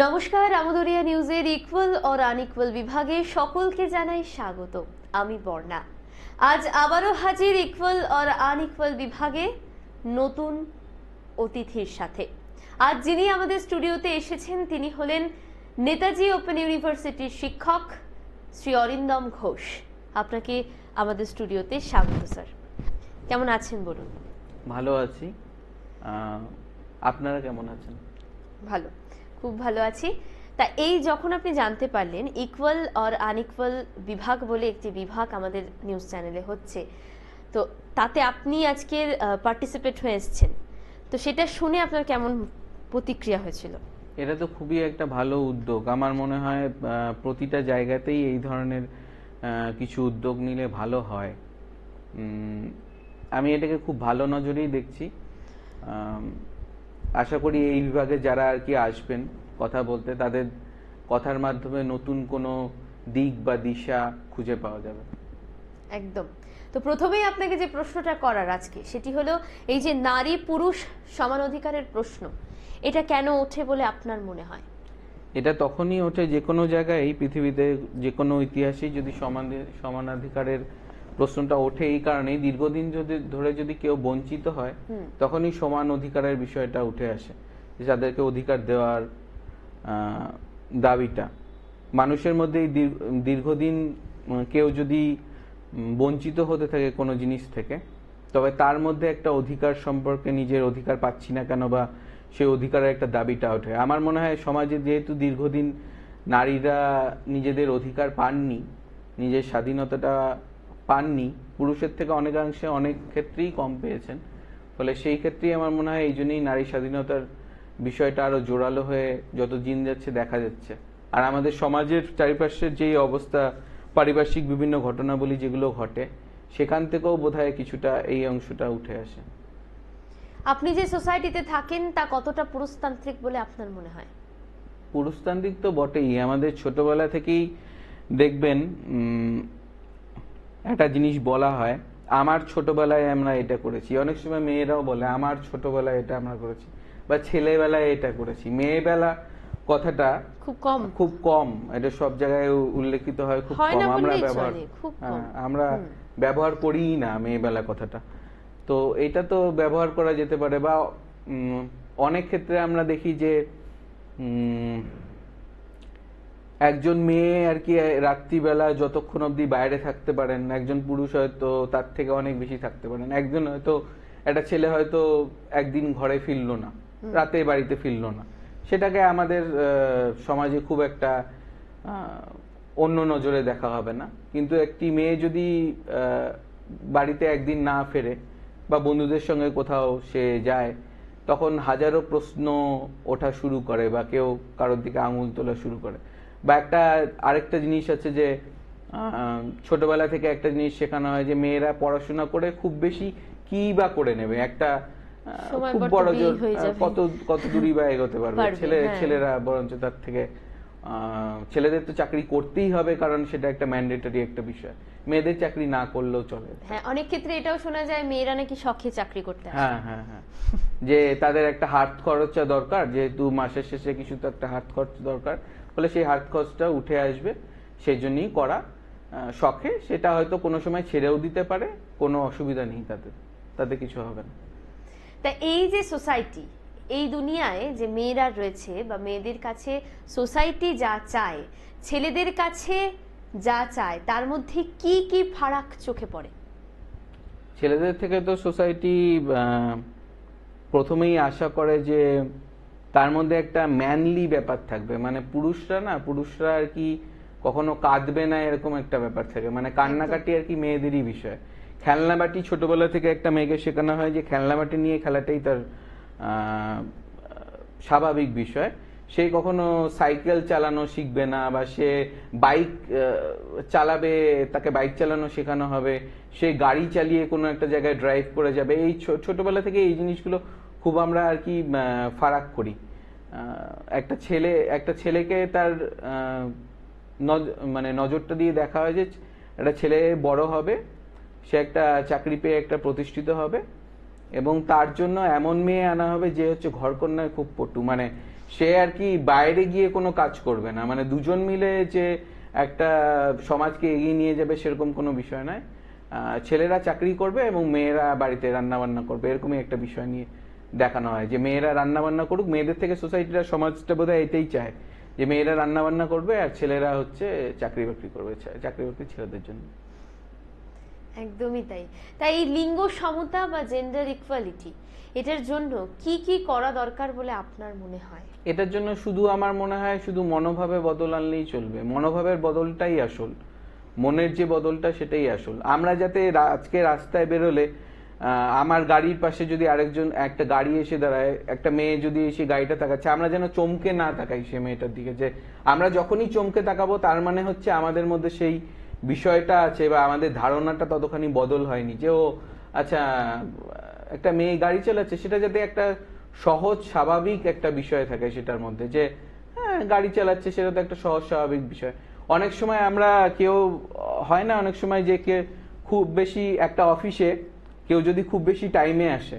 নমস্কার, আমদরিয়া নিউজের ইকুয়াল और আনইকুয়াল বিভাগে সকলকে জানাই স্বাগত। আমি বর্ণা। আজ আবারও হাজির ইকুয়াল और আনইকুয়াল বিভাগে নতুন অতিথির সাথে। আজ যিনি আমাদের স্টুডিওতে এসেছেন তিনি হলেন নেতাজি ওপেন ইউনিভার্সিটির শিক্ষক শ্রী অরিন্দম ঘোষ। আপনাকে আমাদের স্টুডিওতে স্বাগত স্যার। কেমন আছেন বলুন? ভালো আছি, আপনারা কেমন আছেন? ভালো, খুব ভালো আছি। তা এই যখন আপনি জানতে পারলেন ইকুয়াল আর আনইকুয়াল বিভাগ বলে একটি বিভাগ আমাদের নিউজ চ্যানেলে হচ্ছে, তো তাতে আপনি আজকের পার্টিসিপেট হয়ে এসেছেন, তো সেটা শুনে আপনার কেমন প্রতিক্রিয়া হয়েছিল? এটা তো খুবই একটা ভালো উদ্যোগ। আমার মনে হয় প্রতিটা জায়গাতেই এই ধরনের কিছু উদ্যোগ নিলে ভালো হয়। আমি এটাকে খুব ভালো নজরেই দেখছি। আশা করি এই বিভাগে যারা আর কি আসবেন কথা বলতে, তাদের কথার মাধ্যমে নতুন কোনো দিক বা দিশা খুঁজে পাওয়া যাবে। একদম। তো প্রথমেই আপনাকে যে প্রশ্নটা করার আজকে সেটি হলো, এই যে নারী পুরুষ সমান অধিকারের প্রশ্ন, এটা কেন ওঠে বলে আপনার মনে হয়? এটা তখনই ওঠে যে কোনো জায়গায় এই পৃথিবীতে, যে কোনো ইতিহাসেই যদি সমানাধিকারের প্রশ্নটা ওঠে এই কারণেই, দীর্ঘদিন ধরে যদি কেউ বঞ্চিত হয় তখনই সমান অধিকারের বিষয়টা উঠে আসে, যে যাদেরকে অধিকার দেওয়ার দাবিটা মানুষের মধ্যে দীর্ঘদিন কেউ যদি বঞ্চিত হতে থাকে কোনো জিনিস থেকে, তবে তার মধ্যে একটা অধিকার সম্পর্কে, নিজের অধিকার পাচ্ছি না কেন বা সেই অধিকারের একটা দাবিটা ওঠে। আমার মনে হয় সমাজে যেহেতু দীর্ঘদিন নারীরা নিজেদের অধিকার পাননি, নিজের স্বাধীনতাটা পাননি, পুরুষের থেকে অনেকাংশে অনেক ক্ষেত্রেই কম পেয়েছেন, ফলে সেই ক্ষেত্রেই আমার মনে হয় এই জন্যই নারী স্বাধীনতার বিষয়টা আরো জোরালো হয়ে যত দিন যাচ্ছে দেখা যাচ্ছে। আর আমাদের সমাজের চারিপাশের যেই অবস্থা, পারিপার্শ্বিক বিভিন্ন ঘটনাবলী যেগুলো ঘটে, সেখান থেকেও বোধহয় কিছুটা এই অংশটা উঠে আসে। আপনি যে সোসাইটিতে থাকেন তা কতটা পুরুষতান্ত্রিক বলে আপনার মনে হয়? পুরুষতান্ত্রিক তো বটেই। আমাদের ছোটবেলা থেকেই দেখবেন একটা জিনিস বলা হয়, আমার ছোটবেলায় আমরা এটা করেছি। অনেক সময় মেয়েরাও বলে আমার ছোটবেলায় এটা আমরা করেছি, বা ছেলেবেলায় এটা করেছি। মেয়েবেলা কথাটা খুব কম, এটা সব জায়গায় উল্লেখিত হয়, খুব কম আমরা ব্যবহার করিই না মেয়েবেলা কথাটা। তো এটা তো ব্যবহার করা যেতে পারে, বা অনেক ক্ষেত্রে আমরা দেখি যে একজন মেয়ে আর কি রাত্রিবেলা যতক্ষণ অবধি বাইরে থাকতে পারেন, একজন পুরুষ হয়তো তার থেকে অনেক বেশি থাকতে পারেন। একজন হয়তো, একটা ছেলে হয়তো একদিন ঘরে ফিরলো না, রাতে বাড়িতে ফিরলো না, সেটাকে আমাদের সমাজে খুব একটা অন্য নজরে দেখা হবে না। কিন্তু একটি মেয়ে যদি বাড়িতে একদিন না ফেরে বা বন্ধুদের সঙ্গে কোথাও সে যায়, তখন হাজারো প্রশ্ন ওঠা শুরু করে, বা কেউ কারোর দিকে আঙুল তোলা শুরু করে। বা আরেকটা জিনিস আছে যে ছোটবেলা থেকে একটা জিনিস শেখানো হয় যে মেয়েরা পড়াশোনা করে খুব বেশি কি বা করে নেবে, একটা খুব বড় জোর কত দূরই বা এগোতে পারবে। ছেলেরা বরঞ্চ তার থেকে, ছেলেদের তো চাকরি করতেই হবে কারণ সেটা একটা ম্যান্ডেটরি একটা বিষয়, মেয়েদের চাকরি না করলেও চলে। হ্যাঁ, অনেক ক্ষেত্রে এটাও শোনা যায় মেয়েরা নাকি শখে চাকরি করতে আসে। হ্যাঁ, যে তাদের একটা হাত খরচা দরকার, যেহেতু মাসের শেষে কিছু তো একটা হাত খরচ দরকার, ফলে সেই হাত খরচটা উঠে আসবে, সেই জন্যই করা শখে। সেটা হয়তো কোনো সময় ছেড়েও দিতে পারে, কোনো অসুবিধা নেই, তাতে কিছু হবে না। তা এই যে সোসাইটি, এই দুনিয়ায় যে মেয়েরা রয়েছে বা মেয়েদের কাছে সোসাইটি যা চায়, ছেলেদের কাছে যা চায়, তার মধ্যে কি কি ফারাক চোখে পড়ে? ছেলেদের থেকে তো সোসাইটি প্রথমেই আশা করে যে তার মধ্যে একটা ম্যানলি ব্যাপার থাকবে, মানে পুরুষরা আর কি কখনো কাঁদবে না, এরকম একটা ব্যাপার থাকে। মানে কান্নাকাটি আর কি মেয়েদেরই বিষয়। খেলনাবাটি ছোটবেলা থেকে একটা মেয়েকে শেখানো হয় যে খেলনাবাটি নিয়ে খেলাটাই তার স্বাভাবিক বিষয়। সে কখনো সাইকেল চালানো শিখবে না, বা সে বাইক চালাবে, তাকে বাইক চালানো শেখানো হবে, সে গাড়ি চালিয়ে কোনো একটা জায়গায় ড্রাইভ করে যাবে। এই ছোটবেলা থেকে এই জিনিসগুলো খুব আমরা আর কি ফারাক করি। একটা ছেলেকে তার মানে নজরটা দিয়ে দেখা হয় যে একটা ছেলে বড় হবে, সে একটা চাকরি পেয়ে একটা প্রতিষ্ঠিত হবে, এবং তার জন্য এমন মেয়ে আনা হবে যে হচ্ছে ঘরকন্যায় খুব পটু, মানে সে আর কি বাইরে গিয়ে কোনো কাজ করবে না, মানে দুজন মিলে যে একটা সমাজকে এগিয়ে নিয়ে যাবে সেরকম কোনো বিষয় নয়। ছেলেরা চাকরি করবে এবং মেয়েরা বাড়িতে রান্না বান্না করবে, এরকমই একটা বিষয় নিয়ে দেখানো হয় যে মেয়েরা রান্না বান্না করুক। মেয়েদের থেকে সোসাইটিটা, সমাজটা বোধহয় এটাই চায় যে মেয়েরা রান্না বান্না করবে আর ছেলেরা হচ্ছে চাকরি বাকরি করবে, চাকরি বাকরি ছেলেদের জন্য। একদমই তাই। তাই এই লিঙ্গ সমতা বা জেন্ডার ইকুয়ালিটি, এটার জন্য কি কি করা দরকার বলে আপনার মনে হয়? এটার জন্য শুধু আমার মনে হয় শুধু মনোভাবে বদল আনলেই চলবে। মনোভাবের বদলটাই আসল, মনের যে বদলটা সেটাই আসল। আমরা যাতে আজকে রাস্তায় বেরোলে আমার গাড়ির পাশে যদি আরেকজন একটা গাড়ি এসে দাঁড়ায়, একটা মেয়ে যদি এসে গাড়িটা তাকাচ্ছে, আমরা যেন চমকে না তাকাই সে মেয়েটার দিকে। যে আমরা যখনই চমকে তাকাবো তার মানে হচ্ছে আমাদের মধ্যে সেই বিষয়টা আছে বা আমাদের ধারণাটা ততখানি বদল হয়নি যে ও আচ্ছা একটা মেয়ে গাড়ি চালাচ্ছে, সেটা যাতে একটা সহজ স্বাভাবিক একটা বিষয় থাকে সেটার মধ্যে, যে হ্যাঁ গাড়ি চালাচ্ছে, সেটা তো একটা সহজ স্বাভাবিক বিষয়। অনেক সময় আমরা কেউ হয় না, অনেক সময় যে কে খুব বেশি একটা অফিসে কেউ যদি খুব বেশি টাইমে আসে,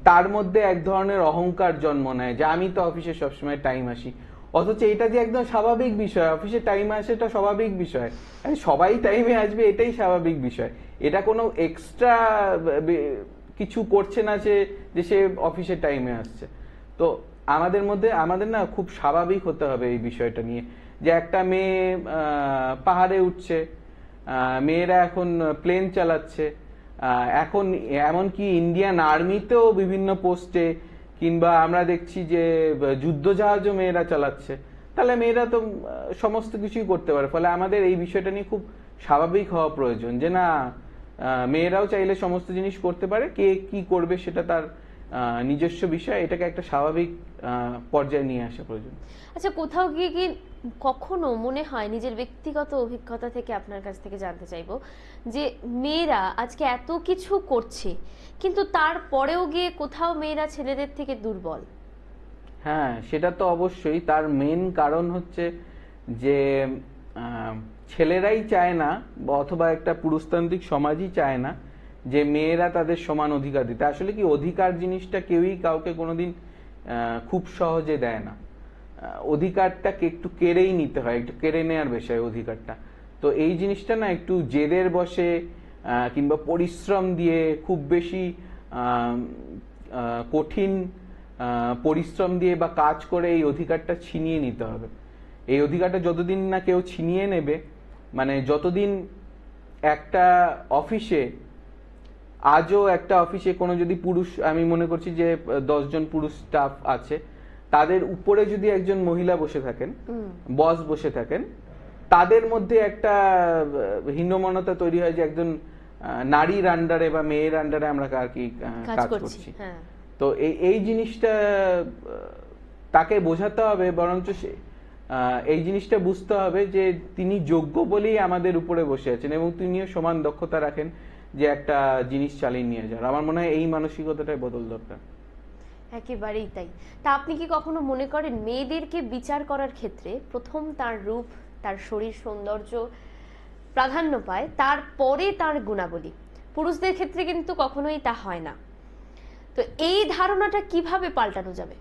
তার মধ্যে এক ধরনের অহংকার জন্ম নেয় যে আমি তো অফিসে সবসময় টাইম আসি, অথচ এটা যে একদম স্বাভাবিক বিষয়, অফিসে টাইমে আসে এটা স্বাভাবিক বিষয়, সবাই টাইমে আসবে এটাই স্বাভাবিক বিষয়। এটা কোনো এক্সট্রা কিছু করছে না যে সে অফিসে টাইমে আসছে। তো আমাদের না খুব স্বাভাবিক হতে হবে এই বিষয়টা নিয়ে, যে একটা মেয়ে পাহাড়ে উঠছে, মেয়েরা এখন প্লেন চালাচ্ছে, এখন এমনকি ইন্ডিয়ান আর্মিতেও বিভিন্ন পোস্টে, কিংবা আমরা দেখছি যে যুদ্ধজাহাজও মেয়েরা চালাচ্ছে। তাহলে মেয়েরা তো সমস্ত কিছুই করতে পারে। ফলে আমাদের এই বিষয়টা নিয়ে খুব স্বাভাবিক হওয়া প্রয়োজন, যে না মেয়েরাও চাইলে সমস্ত জিনিস করতে পারে, কে কি করবে সেটা তার নিজস্ব বিষয়, এটাকে একটা স্বাভাবিক পর্যায়ে নিয়ে আসা প্রয়োজন। আচ্ছা, কোথাও গিয়ে কি কখনো মনে হয়, নিজের ব্যক্তিগত অভিজ্ঞতা থেকে আপনার কাছ থেকে জানতে চাইবো, যে মেয়েরা আজকে এত কিছু করছে কিন্তু তারপরেও গিয়ে কোথাও মেয়েরা ছেলেদের থেকে দুর্বল? হ্যাঁ, সেটা তো অবশ্যই। তার মেন কারণ হচ্ছে যে ছেলেরাই চায় না, অথবা একটা পুরুষতান্ত্রিক সমাজই চায় না যে মেয়েরা তাদের সমান অধিকার দিতে। আসলে কি, অধিকার জিনিসটা কেউই কাউকে কোনোদিন খুব সহজে দেয় না। অধিকারটাকে একটু কেড়েই নিতে হয়, একটু কেড়ে নেওয়ার বিষয় অধিকারটা। তো এই জিনিসটা না একটু জেদের বসে কিংবা পরিশ্রম দিয়ে, খুব বেশি কঠিন পরিশ্রম দিয়ে বা কাজ করে এই অধিকারটা ছিনিয়ে নিতে হবে। এই অধিকারটা যতদিন না কেউ ছিনিয়ে নেবে, মানে যতদিন একটা অফিসে, আজও একটা অফিসে কোনো যদি পুরুষ, আমি মনে করছি যে 10 জন পুরুষ স্টাফ আছে, তাদের উপরে যদি একজন মহিলা বসে থাকেন, বস বসে থাকেন, তাদের মধ্যে একটা হীনমন্যতা তৈরি হয় যে একজন নারীর আন্ডারে বা মেয়ের আন্ডারে আমরা আর কি কাজ করছি। তো এই জিনিসটা তাকে বোঝাতে হবে, বরঞ্চ এই জিনিসটা বুঝতে হবে যে তিনি যোগ্য বলেই আমাদের উপরে বসে আছেন এবং তিনিও সমান দক্ষতা রাখেন যে একটা জিনিস চালিয়ে নিয়ে যাওয়ার। আমার মনে হয় এই মানসিকতাটাই বদল দরকার। একেবারেই তাই। তা আপনি কি কখনো মনে করেন মেয়েদেরকে বিচার করার ক্ষেত্রে প্রথম তার রূপ, তার শরীর সৌন্দর্য প্রাধান্য পায়, তারপরে তার গুণাবলী? পুরুষদের ক্ষেত্রে কিন্তু কখনোই তা হয় না। তো এই ধারণাটা কিভাবে পাল্টানো যাবে?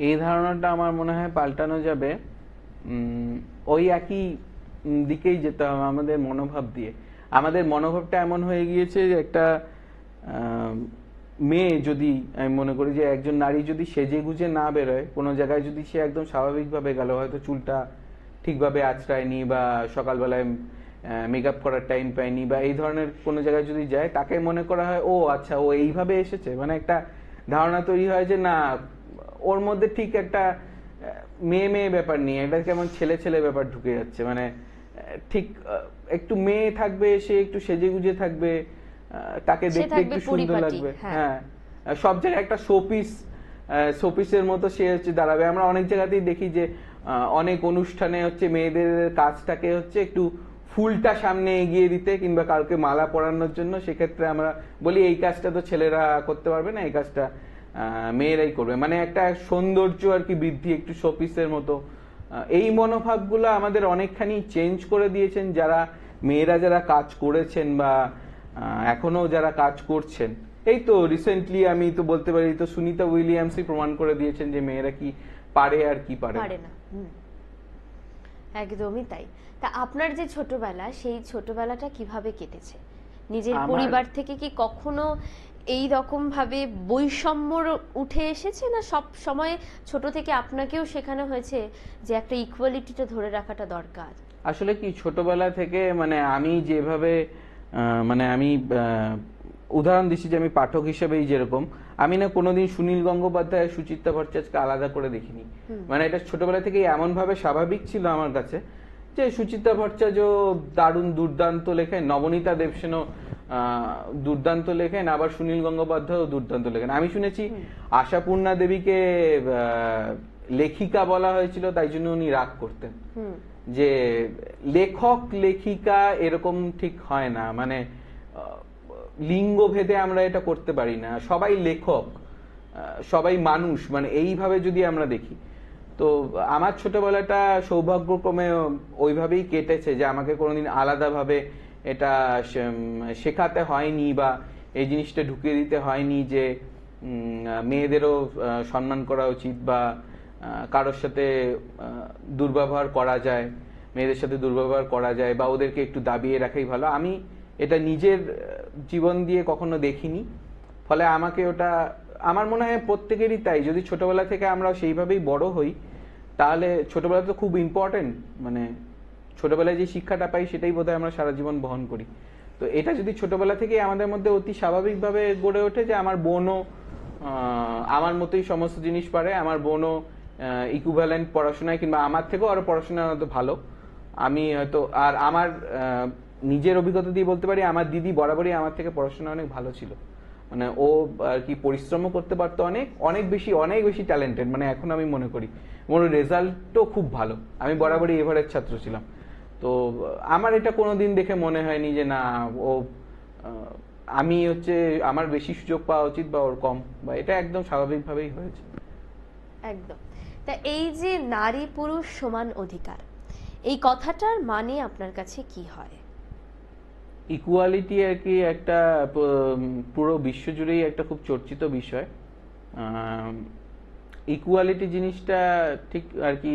এই ধারণাটা আমার মনে হয় পাল্টানো যাবে ওই একই দিকেই যেতে হবে, আমাদের মনোভাব দিয়ে। আমাদের মনোভাবটা এমন হয়ে গিয়েছে যে একটা মেয়ে যদি, আমি মনে করি যে একজন নারী যদি সেজে গুজে না বেরোয় কোনো জায়গায়, যদি সে একদম স্বাভাবিকভাবে গেল, হয়তো চুলটা ঠিকভাবে আঁচড়ায়নি বা সকালবেলায় মেকআপ করার টাইম পায়নি বা এই ধরনের কোনো জায়গায় যদি যায়, তাকে মনে করা হয় ও আচ্ছা ও এইভাবে এসেছে, মানে একটা ধারণা তৈরি হয় যে না ওর মধ্যে ঠিক একটা মেয়ে মেয়ে ব্যাপার নিয়ে এটা কেমন ছেলে ছেলে ব্যাপার ঢুকে যাচ্ছে, মানে ঠিক একটু মেয়ে থাকবে, সে একটু সেজে গুজে থাকবে, তাকে দেখতে একটু সুন্দর লাগবে, হ্যাঁ সব জায়গায় একটা শোপিসের মতো সে হচ্ছে দাঁড়াবে। আমরা অনেক জায়গাতেই দেখি যে অনেক অনুষ্ঠানে হচ্ছে মেয়েদের কাজটাকে হচ্ছে একটু ফুলটা সামনে এগিয়ে দিতে কিংবা কাউকে মালা পরানোর জন্য, সেক্ষেত্রে আমরা বলি এই কাজটা তো ছেলেরা করতে পারবে না, এই কাজটা মেয়েরাই করবে, মানে একটা সৌন্দর্য আর কি বৃদ্ধি, একটু শোপিসের মতো। এই মনোভাবগুলো আমাদের অনেকখানি চেঞ্জ করে দিয়েছেন যারা মেয়েরা যারা কাজ করেছেন বা এখনো যারা কাজ করছেন। এই তো রিসেন্টলি আমি তো বলতে পারি তো সুনিতা উইলিয়ামসই প্রমাণ করে দিয়েছেন যে মেয়েরা কি পারে আর কি পারে পারে না। একদমই তাই। তা আপনার যে ছোটবেলা, সেই ছোটবেলাটা কিভাবে কেটেছে? নিজের পরিবার থেকে কি কখনো এই রকম ভাবে বৈষম্য উঠে এসেছে, না সব সময় ছোট থেকে আপনাকেও শেখানো হয়েছে যে একটা ইকুয়ালিটিটা ধরে রাখাটা দরকার? আসলে কি ছোটবেলা থেকে মানে আমি যেভাবে মানে আমি উদাহরণ দিচ্ছি যে আমি পাঠক হিসেবেই যেরকম আমি না কোনোদিন সুনীল গঙ্গোপাধ্যায় সুচিত্রা ভট্টাচার্যকে আলাদা করে দেখিনি। মানে এটা ছোটবেলা থেকেই এমন ভাবে স্বাভাবিক ছিল আমার কাছে যে সুচিত্রা ভট্টাচার্য দারুণ দুর্দান্ত লেখেন, নবনীতা দেবসেনও দুর্দান্ত লেখেন, আবার সুনীল গঙ্গোপাধ্যায়ও দুর্দান্ত লেখেন। আমি শুনেছি আশাপূর্ণা দেবীকে লেখিকা বলা হয়েছিল, তাই জন্য উনি রাগ করতেন যে লেখক লেখিকা এরকম ঠিক হয় না, মানে লিঙ্গ ভেদে আমরা এটা করতে পারি না, সবাই লেখক সবাই মানুষ, মানে এইভাবে যদি আমরা দেখি। তো আমার ছোটবেলাটা সৌভাগ্যক্রমে ওইভাবেই কেটেছে যে আমাকে কোনোদিন আলাদাভাবে এটা শেখাতে হয়নি বা এই জিনিসটা ঢুকিয়ে দিতে হয়নি যে মেয়েদেরও সম্মান করা উচিত বা কারোর সাথে দুর্ব্যবহার করা যায়, মেয়েদের সাথে দুর্ব্যবহার করা যায় বা ওদেরকে একটু দাবিয়ে রাখাই ভালো। আমি এটা নিজের জীবন দিয়ে কখনো দেখিনি, ফলে আমাকে ওটা আমার মনে হয় প্রত্যেকেরই তাই, যদি ছোটবেলা থেকে আমরা সেইভাবেই বড় হই তাহলে ছোটবেলা তো খুব ইম্পর্টেন্ট, মানে ছোটবেলায় যে শিক্ষাটা পাই সেটাই বোধহয় আমরা সারা জীবন বহন করি। তো এটা যদি ছোটবেলা থেকেই আমাদের মধ্যে অতি স্বাভাবিকভাবে গড়ে ওঠে যে আমার বোনও আমার মতোই সমস্ত জিনিস পারে, আমার বোনও ইকুইভ্যালেন্ট পড়াশোনায় কিংবা আমার থেকেও আরো পড়াশোনায় হয়তো ভালো, আমি হয়তো আর আমার নিজের অভিজ্ঞতা দিয়ে বলতে পারি আমার দিদি বরাবরই আমার থেকে পড়াশোনা অনেক ভালো ছিল, মানে ও আর কি পরিশ্রমও করতে পারতো অনেক অনেক বেশি ট্যালেন্টেড, মানে এখন আমি মনে করি ওর রেজাল্টও খুব ভালো, আমি বরাবরই এভারেজ ছাত্র ছিলাম। তো আমার এটা কোনোদিন দেখে মনে হয়নি যে না ও আমি হচ্ছে আমার বেশি সুযোগ পাওয়া উচিত বা ওর কম, বা এটা একদম স্বাভাবিকভাবেই হয়েছে। একদম। তা এই যে নারী পুরুষ সমান অধিকার, এই কথাটার মানে আপনার কাছে কি হয়? ইকুয়ালিটি আর কি একটা পুরো বিশ্বজুড়েই একটা খুব চর্চিত বিষয়। ইকুয়ালিটি জিনিসটা ঠিক আর কি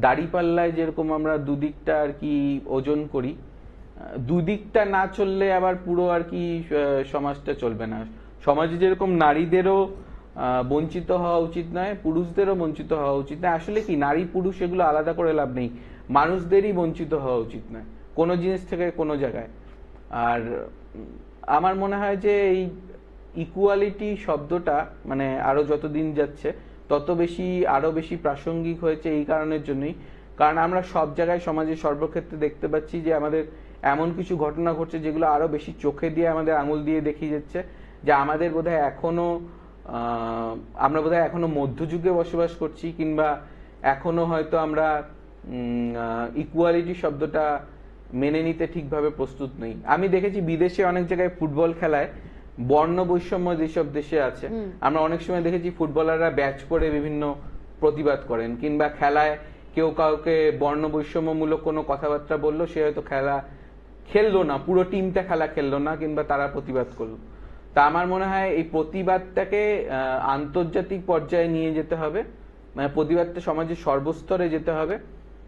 দাঁড়িপাল্লায় যেরকম আমরা দুদিকটা আর কি ওজন করি, দুদিকটা না চললে আবার পুরো আর কি সমাজটা চলবে না। সমাজে যেরকম নারীদেরও বঞ্চিত হওয়া উচিত নয়, পুরুষদেরও বঞ্চিত হওয়া উচিত নয়। আসলে কি নারী পুরুষ এগুলো আলাদা করে লাভ নেই, মানুষদেরই বঞ্চিত হওয়া উচিত নয় কোনো জিনিস থেকে কোনো জায়গায়। আর আমার মনে হয় যে এই ইকুয়ালিটি শব্দটা মানে আরো যত দিন যাচ্ছে তত আরো বেশি প্রাসঙ্গিক হয়েছে এই কারণের জন্যই, কারণ আমরা সব জায়গায় সমাজে সর্বক্ষেত্রে দেখতে পাচ্ছি যে আমাদের এমন কিছু ঘটনা ঘটছে যেগুলো আরো বেশি চোখে দিয়ে আমাদের আঙুল দিয়ে দেখিয়ে যাচ্ছে যে আমাদের বোধহয় আমরা বোধহয় এখনো মধ্যযুগে বসবাস করছি, কিংবা এখনো হয়তো আমরা ইকুয়ালিটি শব্দটা মেনে নিতে ঠিকভাবে প্রস্তুত নেই। আমি দেখেছি বিদেশে অনেক জায়গায় ফুটবল খেলায় বর্ণ বৈষম্য যেসব দেশে আছে, আমরা অনেক সময় দেখেছি ফুটবলাররা ব্যাচ করে বিভিন্ন প্রতিবাদ করেন, কিংবা খেলায় কেউ কাউকে বর্ণ বৈষম্যমূলক কোনো কথাবার্তা বললো, সে হয়তো খেলা খেললো না, পুরো টিমটা খেলা খেললো না, কিংবা তারা প্রতিবাদ করলো। তা আমার মনে হয় এই প্রতিবাদটাকে আন্তর্জাতিক পর্যায়ে নিয়ে যেতে হবে, মানে প্রতিবাদটা সমাজের সর্বস্তরে যেতে হবে,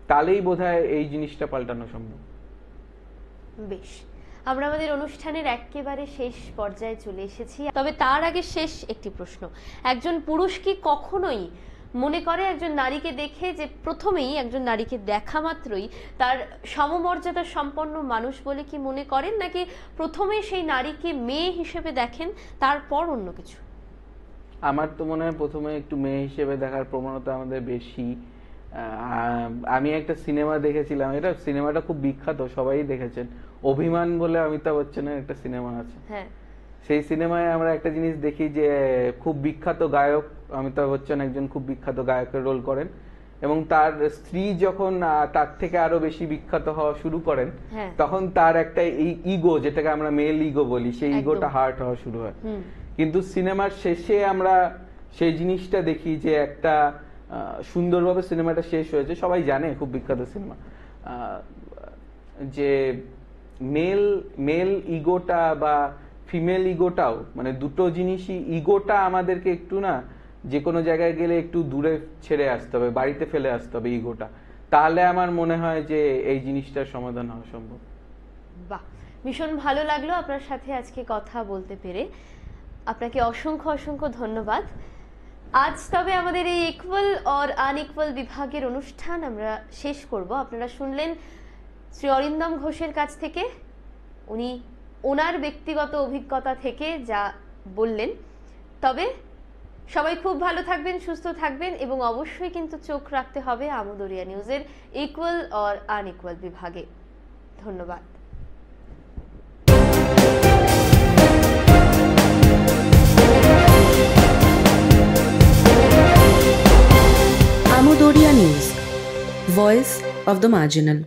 তাহলেই বোধহয় এই জিনিসটা পাল্টানো সম্ভব। বেশ, আমরা আমাদের অনুষ্ঠানের একেবারে শেষ পর্যায়ে চলে এসেছি, তবে তার আগে শেষ একটি প্রশ্ন। একজন পুরুষ কি কখনোই মনে করে একজন নারীকে দেখে যে প্রথমেই একজন নারীকে দেখা মাত্রই তার সমমর্যাদা সম্পন্ন মানুষ বলে কি মনে করেন, নাকি প্রথমে সেই নারীকে মেয়ে হিসেবে দেখেন তারপর অন্য কিছু? আমার তো মনে হয় প্রথমে একটু মেয়ে হিসেবে দেখার প্রবণতা আমাদের বেশি। আমি একটা সিনেমা দেখেছিলাম, এটা সিনেমাটা খুব বিখ্যাত, সবাই দেখেছেন, অভিমান বলে অমিতাভ বচ্চনের একটা সিনেমা আছে। হ্যাঁ, সেই সিনেমায় আমরা একটা জিনিস দেখি যে খুব বিখ্যাত গায়ক অমিতাভ বচ্চন একজন খুব বিখ্যাত গায়কের রোল করেন, এবং তার স্ত্রী যখন তার থেকে আরো বেশি বিখ্যাত হওয়া শুরু করেন তখন তার একটা ইগো, যেটাকে আমরা মেল ইগো বলি, সেই ইগোটা হার্ট হওয়া শুরু হয়। কিন্তু সিনেমার শেষে আমরা সেই জিনিসটা দেখি যে একটা সুন্দরভাবে সিনেমাটা শেষ হয়েছে, সবাই জানে খুব বিখ্যাত সিনেমা, যে মেল ইগোটা বা ফিমেল ইগোটাও, মানে দুটো জিনিসই, ইগোটা আমাদেরকে একটু না যে কোনো জায়গায় গেলে একটু দূরে ছেড়ে আসতে হবে, বাড়িতে ফেলে আসতে হবে ইগোটা, তাহলে আমার মনে হয় যে এই জিনিসটার সমাধান হওয়া সম্ভব। বাহ, ভীষণ ভালো লাগলো আপনার সাথে আজকে কথা বলতে পেরে। আপনাকে অসংখ্য অসংখ্য ধন্যবাদ। আজ তবে আমাদের এই ইকুয়াল অর আনইকুয়াল বিভাগের অনুষ্ঠান আমরা শেষ করব। আপনারা শুনলেন শ্রী অরিন্দম ঘোষের কাছ থেকে, উনি ওনার ব্যক্তিগত অভিজ্ঞতা থেকে যা বললেন। তবে সবাই খুব ভালো থাকবেন, সুস্থ থাকবেন এবং অবশ্যই কিন্তু চোখ রাখতে হবে আমোদরিয়া নিউজের ইকুয়াল অর আনইকুয়াল বিভাগে। ধন্যবাদ। Amudoria News, Voice of the Marginal.